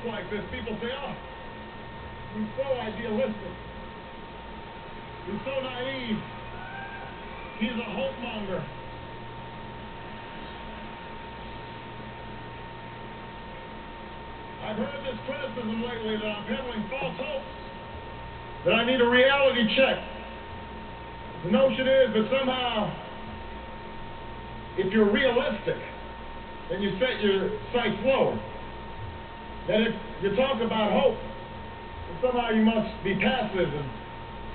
talk like this, people say, oh, he's so idealistic. He's so naive. He's a hope monger. I've heard this criticism lately that I'm peddling false hopes, that I need a reality check. The notion is that somehow, if you're realistic, then you set your sights lower. That if you talk about hope, then somehow you must be passive and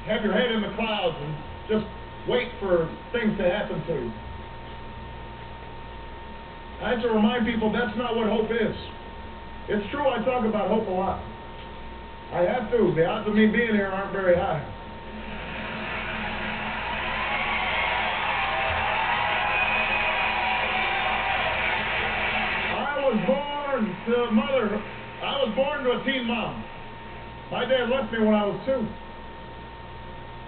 have your head in the clouds and just wait for things to happen to you. I have to remind people that's not what hope is. It's true I talk about hope a lot. I have to. The odds of me being here aren't very high. I was born to a teen mom. My dad left me when I was 2.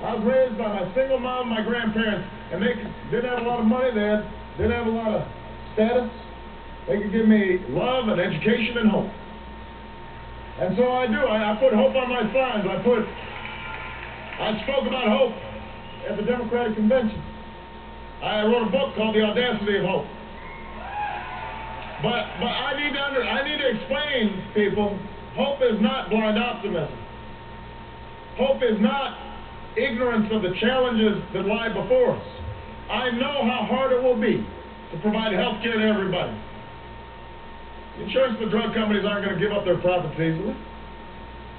I was raised by my single mom and my grandparents, and they didn't have a lot of money. They didn't have a lot of status. They could give me love and education and hope. And so I do. I put hope on my signs. I spoke about hope at the Democratic Convention. I wrote a book called The Audacity of Hope. But I need to explain, people, hope is not blind optimism. Hope is not ignorance of the challenges that lie before us. I know how hard it will be to provide health care to everybody. The insurance and the drug companies aren't going to give up their profits easily.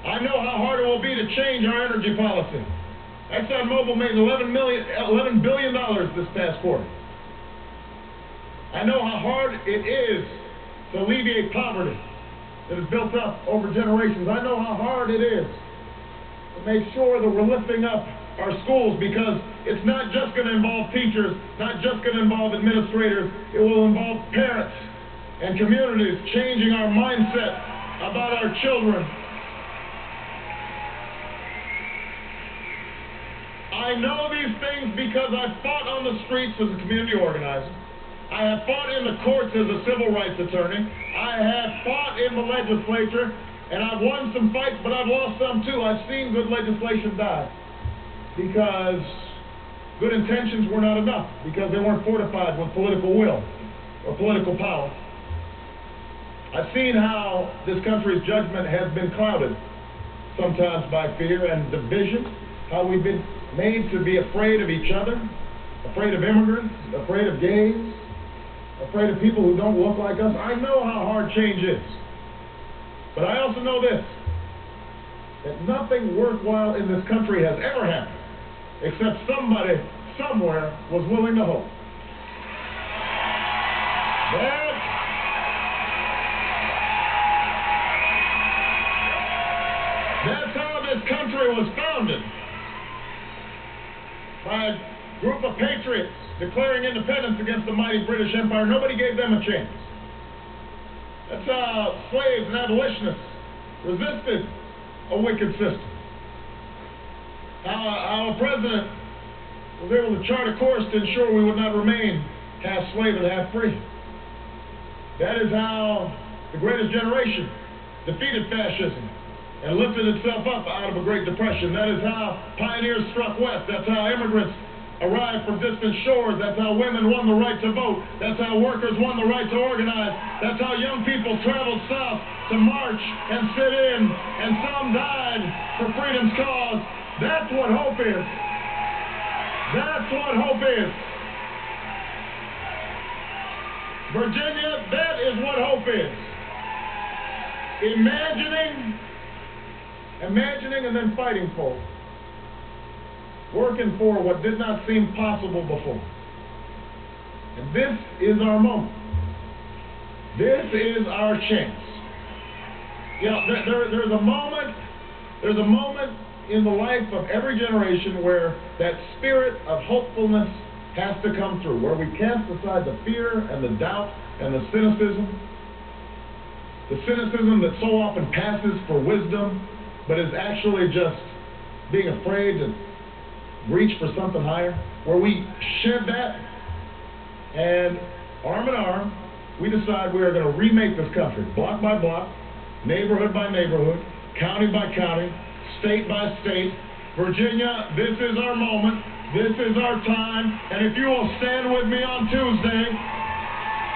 I know how hard it will be to change our energy policy. ExxonMobil made $11 billion this past quarter. I know how hard it is to alleviate poverty that has built up over generations. I know how hard it is to make sure that we're lifting up our schools, because it's not just going to involve teachers, not just going to involve administrators. It will involve parents and communities changing our mindset about our children. I know these things because I fought on the streets as a community organizer. I have fought in the courts as a civil rights attorney. I have fought in the legislature, and I've won some fights, but I've lost some too. I've seen good legislation die because good intentions were not enough, because they weren't fortified with political will or political power. I've seen how this country's judgment has been clouded, sometimes by fear and division, how we've been made to be afraid of each other, afraid of immigrants, afraid of gays, afraid of people who don't look like us. I know how hard change is. But I also know this, that nothing worthwhile in this country has ever happened except somebody somewhere was willing to hope. That's how this country was founded. By a group of patriots declaring independence against the mighty British Empire. Nobody gave them a chance. That's how slaves and abolitionists resisted a wicked system. How a president was able to chart a course to ensure we would not remain half slave and half free. That is how the greatest generation defeated fascism and lifted itself up out of a Great Depression. That is how pioneers struck west. That's how immigrants arrived from distant shores. That's how women won the right to vote. That's how workers won the right to organize. That's how young people traveled south to march and sit in, and some died for freedom's cause. That's what hope is. That's what hope is. Virginia, that is what hope is. Imagining and then fighting for. Working for what did not seem possible before. And this is our moment. This is our chance. You know, there's a moment in the life of every generation where that spirit of hopefulness has to come through, where we cast aside the fear and the doubt and the cynicism that so often passes for wisdom, but is actually just being afraid to reach for something higher, where we shed that, and arm in arm, we decide we are going to remake this country, block by block, neighborhood by neighborhood, county by county, state by state. Virginia, this is our moment. This is our time. And if you will stand with me on Tuesday,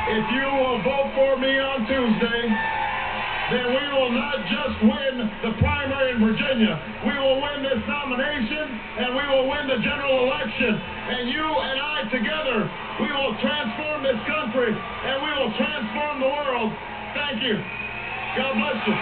if you will vote for me on Tuesday, then we will not just win the primary in Virginia. We will win this nomination, and we will win the general election. And you and I together, we will transform this country, and we will transform the world. Thank you. God bless you.